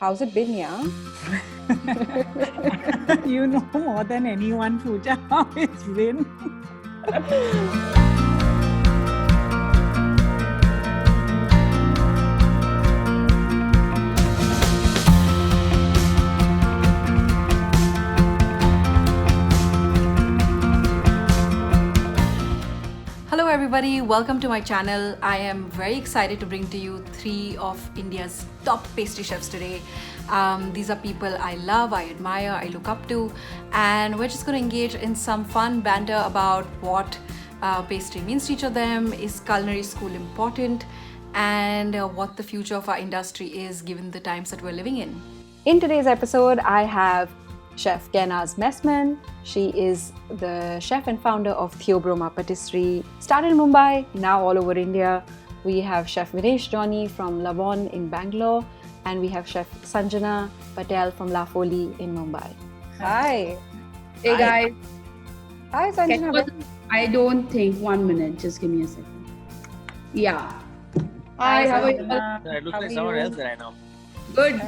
How's it been, yeah? You know more than anyone, Pooja, how it's been. Hello everybody, welcome to my channel. I am very excited to bring to you 3 of India's top pastry chefs today. These are people I love, I admire, I look up to, and we're just going to engage in some fun banter about what pastry means to each of them, is culinary school important, and what the future of our industry is given the times that we're living in. In today's episode, I have Chef Kainaz Messman. She is the chef and founder of Theobroma Pastry. Started in Mumbai, now all over India. We have Chef Vinesh Johny from Lavonne in Bangalore, and we have Chef Sanjana Patel from Lavonne in Mumbai. Hi. Hey guys. Hi Sanjana. I don't think 1 minute. Just give me a second. Yeah. Hi, how are you? It looks like someone else right now. Good.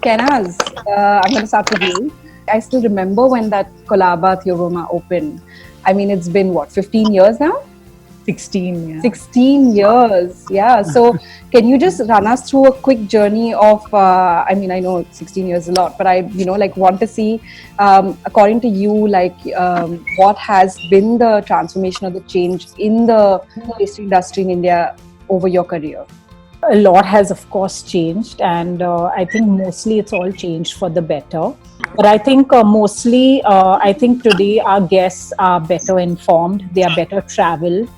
Kainaz, I'm going to start with you. I still remember when that Colaba Theobroma opened. I mean, it's been 15 years now? 16, yeah. 16 years, yeah. So can you just run us through a quick journey of, I know 16 years is a lot, but I want to see, according to you, what has been the transformation or the change in the pastry industry in India over your career? A lot has, of course, changed, and I think mostly it's all changed for the better. But I think I think today our guests are better informed, they are better traveled,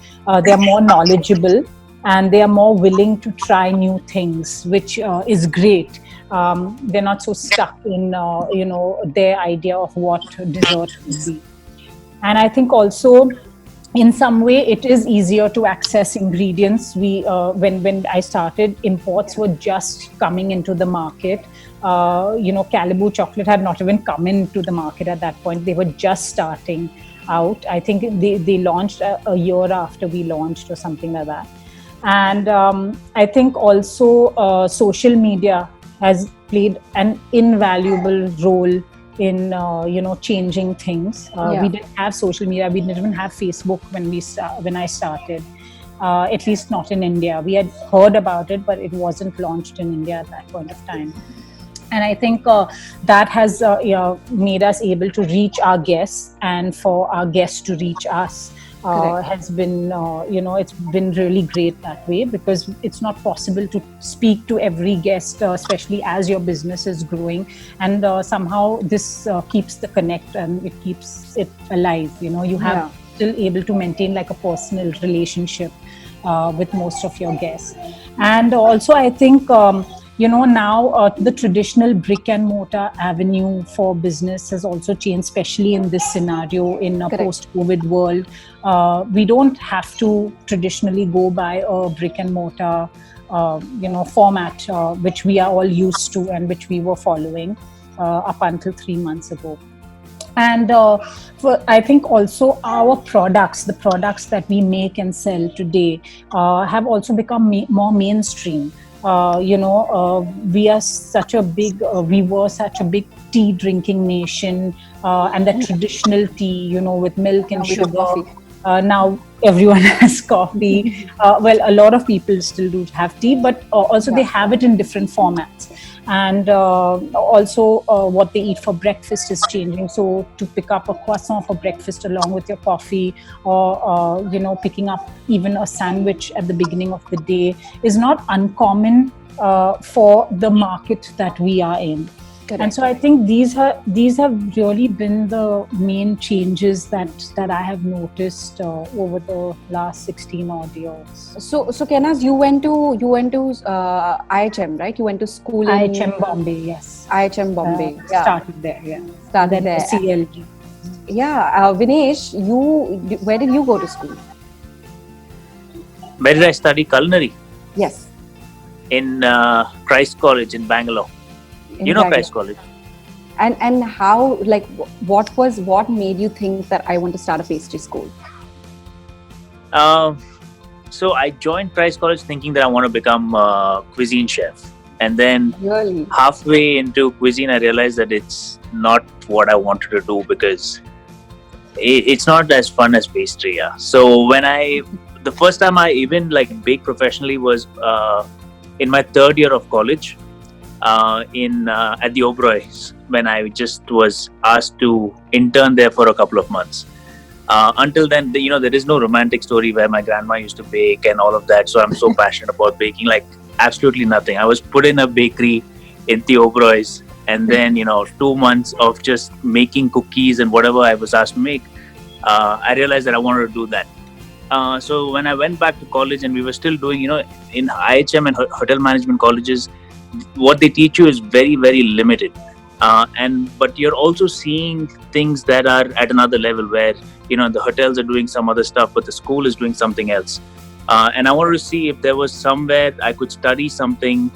they are more knowledgeable, and they are more willing to try new things, which is great. They're not so stuck in their idea of what dessert would be. And I think also, in some way, it is easier to access ingredients. When I started, imports were just coming into the market. Caribou chocolate had not even come into the market at that point. They were just starting out. I think they launched a year after we launched or something like that. And I think also social media has played an invaluable role in changing things. We didn't have social media. We didn't even have Facebook when I started. At least not in India. We had heard about it, but it wasn't launched in India at that point of time. And I think that has made us able to reach our guests, and for our guests to reach us has been, it's been really great that way, because it's not possible to speak to every guest, especially as your business is growing. And somehow this keeps the connect and it keeps it alive. You have still able to maintain like a personal relationship with most of your guests. And also I think, now the traditional brick and mortar avenue for business has also changed, especially in this scenario in a post-COVID world. We don't have to traditionally go by a brick and mortar, format, which we are all used to and which we were following up until 3 months ago. And I think also our products, the products that we make and sell today, have also become more mainstream. We were such a big tea drinking nation, and the traditional tea, with milk and sugar. Now everyone has coffee. A lot of people still do have tea, but also they have it in different formats. And also what they eat for breakfast is changing. So to pick up a croissant for breakfast along with your coffee, or picking up even a sandwich at the beginning of the day is not uncommon for the market that we are in. Correct. And so I think these have really been the main changes that I have noticed over the last 16 odd years. So Kainaz, you went to IHM, right? You went to school in IHM Bombay, yes. IHM Bombay. Started there, yeah. Started there. CLG. Yeah, Vinesh, where did you go to school? Where did I study culinary? Yes. In Christ College in Bangalore. Christ College. And how, what made you think that I want to start a pastry school? So I joined Christ College thinking that I want to become a cuisine chef. And then Really? halfway into cuisine, I realized that it's not what I wanted to do because it's not as fun as pastry. Yeah. So the first time I even like baked professionally was in my third year of college in at the Oberoi's, when I just was asked to intern there for a couple of months. Until then, there is no romantic story where my grandma used to bake and all of that. So I'm so passionate about baking, like absolutely nothing. I was put in a bakery in the Oberoi's, and then 2 months of just making cookies and whatever I was asked to make. I realized that I wanted to do that. So when I went back to college and we were still doing, in IHM and hotel management colleges, what they teach you is very, very limited. But you're also seeing things that are at another level where, the hotels are doing some other stuff, but the school is doing something else. And I wanted to see if there was somewhere I could study something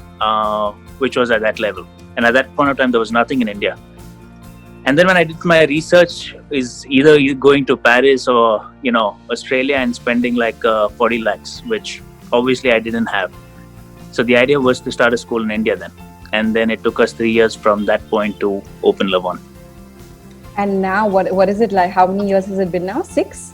which was at that level. And at that point of time, there was nothing in India. And then when I did my research, is either going to Paris or, Australia and spending like 40 lakhs, which obviously I didn't have. So the idea was to start a school in India then. And then it took us 3 years from that point to open Lavonne. And now what is it like? How many years has it been now? 6?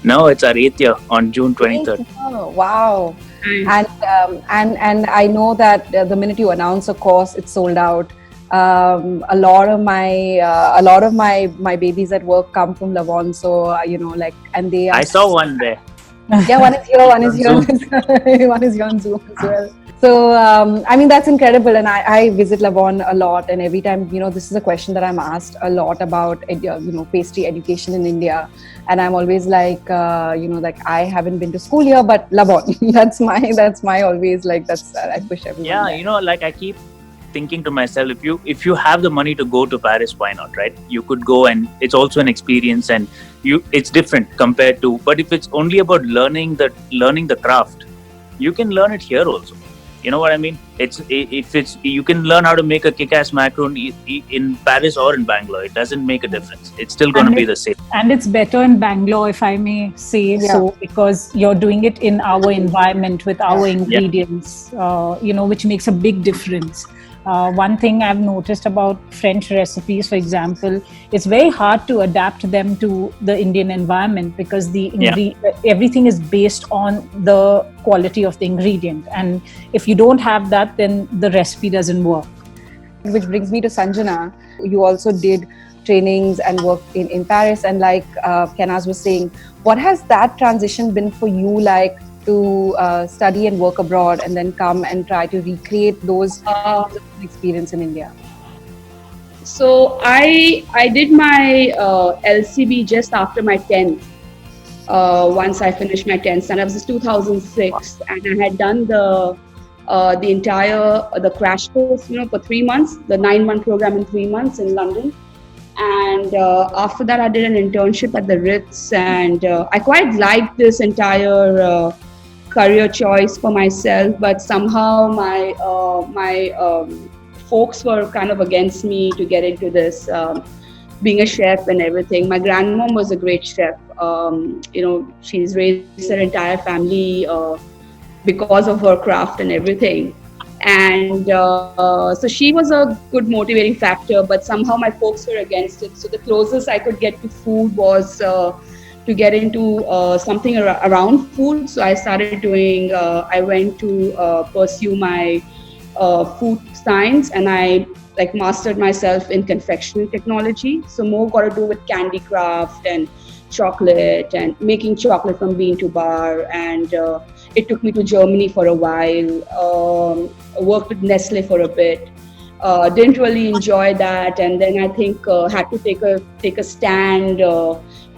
No, it's our 8th year on June 23rd. Oh, wow. And I know that the minute you announce a course, it's sold out. A lot of my babies at work come from Lavonne, so and they are, I saw one there. Yeah, one is here, one is here on Zoom as well. So that's incredible, and I visit Lavonne a lot, and every time this is a question that I'm asked a lot about pastry education in India, and I'm always like I haven't been to school here, but Lavonne that's my always I push everyone. Yeah, there. I keep thinking to myself, if you have the money to go to Paris, why not, right? You could go, and it's also an experience, and it's different compared to. But if it's only about learning the craft, you can learn it here also. You know what I mean? You can learn how to make a kick-ass macaron in Paris or in Bangalore. It doesn't make a difference. It's still going to be the same. And it's better in Bangalore, if I may say so, because you're doing it in our environment with our ingredients, which makes a big difference. One thing I've noticed about French recipes, for example, it's very hard to adapt them to the Indian environment because everything is based on the quality of the ingredient. And if you don't have that, then the recipe doesn't work. Which brings me to Sanjana. You also did trainings and work in Paris. And like Kainaz was saying, what has that transition been for you like? To study and work abroad and then come and try to recreate those experience in India? So I did my LCB just after my 10th. Once I finished my 10th, and it was 2006, and I had done the entire crash course, for 3 months, the 9-month program in 3 months in London. And after that, I did an internship at the Ritz, and I quite liked this entire career choice for myself, but somehow my folks were kind of against me to get into this, being a chef and everything. My grandmom was a great chef. She's raised her entire family because of her craft and everything. And so she was a good motivating factor, but somehow my folks were against it. So the closest I could get to food was to get into something around food. So I started doing, I went to pursue my food science, and I mastered myself in confectionery technology. So more got to do with candy craft and chocolate and making chocolate from bean to bar. And it took me to Germany for a while. I worked with Nestle for a bit. Didn't really enjoy that, and then I think had to take a stand.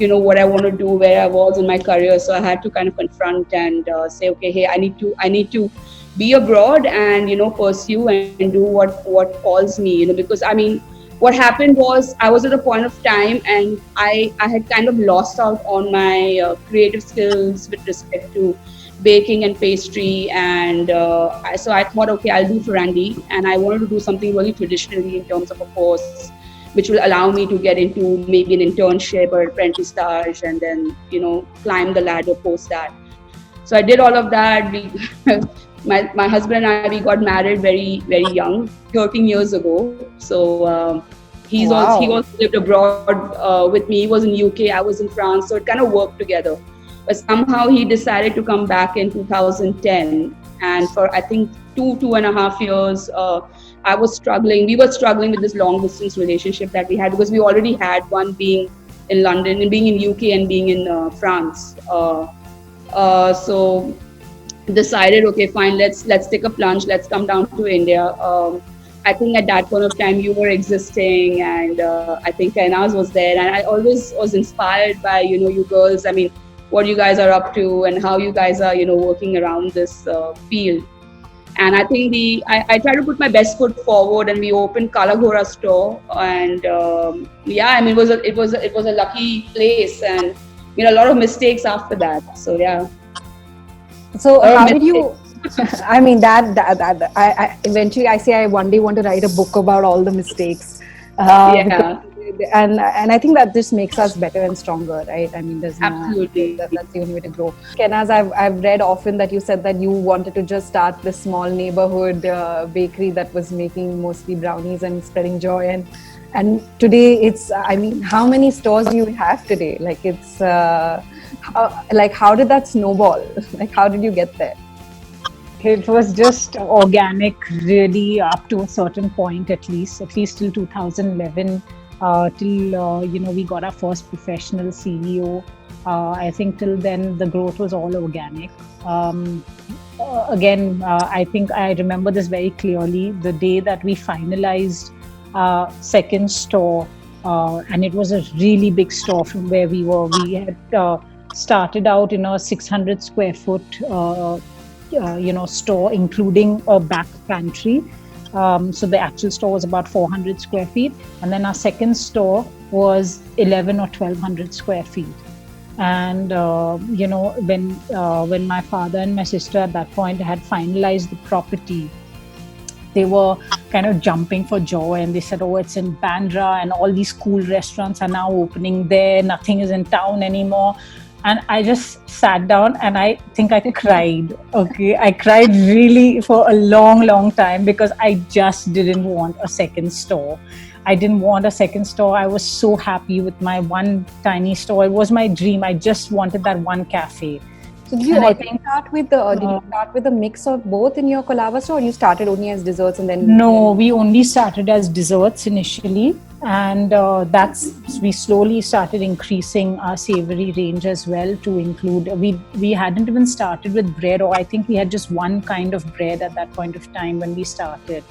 What I want to do, where I was in my career. So I had to kind of confront and say, okay, hey, I need to be abroad and pursue and do what calls me. Because what happened was I was at a point of time and I had kind of lost out on my creative skills with respect to baking and pastry, and so I thought, okay, I'll do Ferrandi, and I wanted to do something really traditionally in terms of a course which will allow me to get into maybe an internship or apprentice stage, and then climb the ladder post that. So I did all of that. my husband and I, we got married very, very young, 13 years ago. So he also lived abroad with me. He was in UK, I was in France, so it kind of worked together. But somehow he decided to come back in 2010, and for I think 2.5 years, I was struggling. We were struggling with this long distance relationship that we had, because we already had one, being in London and being in UK and being in France. So decided, okay, fine, let's take a plunge, let's come down to India. I think at that point of time you were existing, and I think Kainaz was there, and I always was inspired by you girls. I mean, what you guys are up to and how you guys are working around this field. And I think I try to put my best foot forward, and we opened Kalagora store, and I mean it was a lucky place, and a lot of mistakes after that. So yeah. So how did you? I mean that I eventually I one day want to write a book about all the mistakes. And I think that this makes us better and stronger, right? I mean, absolutely that's the only way to grow. Kainaz, I've read often that you said that you wanted to just start this small neighborhood bakery that was making mostly brownies and spreading joy, and today it's, I mean, how many stores do you have today? Like it's like how did that snowball? Like how did you get there? It was just organic, really, up to a certain point, at least till 2011. Till we got our first professional CEO. I think till then the growth was all organic. I think I remember this very clearly. The day that we finalized second store, and it was a really big store from where we were. We had started out in a 600 square foot store, including a back pantry. So the actual store was about 400 square feet, and then our second store was 11 or 1200 square feet. And when my father and my sister at that point had finalized the property, they were kind of jumping for joy, and they said, "Oh, it's in Bandra, and all these cool restaurants are now opening there. Nothing is in town anymore." And I just sat down and I think I cried. Okay, I cried really for a long, long time, because I just didn't want a second store. I didn't want a second store. I was so happy with my one tiny store. It was my dream. I just wanted that one cafe. So did you start with the mix of both in your Colava store, or you started only as desserts and then? No, we only started as desserts initially, and we slowly started increasing our savory range as well to include. We hadn't even started with bread, or I think we had just one kind of bread at that point of time when we started.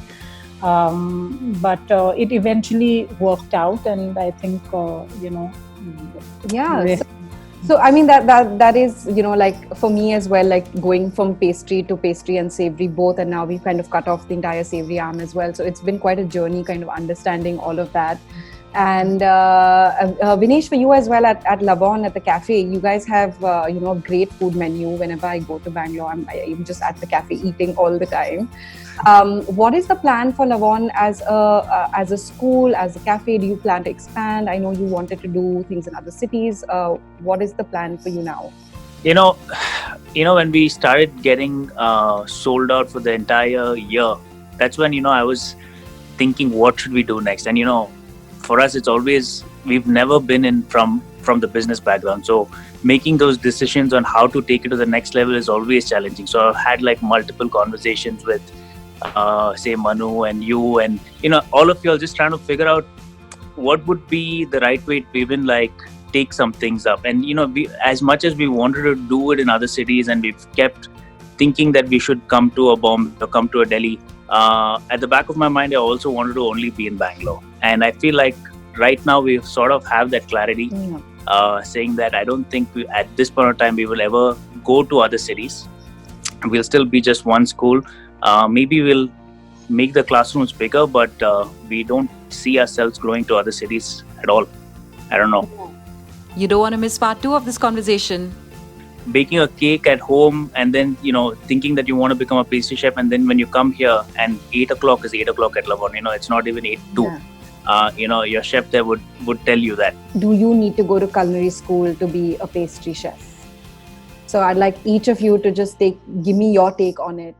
But it eventually worked out, and I think Yeah. So I mean that is like for me as well, like going from pastry and savory both, and now we've kind of cut off the entire savory arm as well. So it's been quite a journey, kind of understanding all of that. And Vinesh, for you as well at Lavonne, at the cafe, you guys have a great food menu. Whenever I go to Bangalore, I'm just at the cafe eating all the time. What is the plan for Lavonne as a school, as a cafe? Do you plan to expand? I know you wanted to do things in other cities. What is the plan for you now? When we started getting sold out for the entire year, that's when I was thinking, what should we do next? And for us, it's always, we've never been from the business background, so making those decisions on how to take it to the next level is always challenging. So I've had like multiple conversations with say Manu and you, and all of you are just trying to figure out what would be the right way to even like take some things up. And we, as much as we wanted to do it in other cities, and we've kept thinking that we should come to a Bombay or come to a Delhi, at the back of my mind I also wanted to only be in Bangalore. And I feel like right now we sort of have that clarity, saying that I don't think at this point of time we will ever go to other cities. We'll still be just one school. Maybe we'll make the classrooms bigger, but we don't see ourselves growing to other cities at all. I don't know. You don't want to miss part 2 of this conversation. Baking a cake at home, and then thinking that you want to become a pastry chef, and then when you come here and 8 o'clock is 8 o'clock at Lavonne, it's not even 8:02. Your chef there would tell you that. Do you need to go to culinary school to be a pastry chef? So I'd like each of you to just give me your take on it.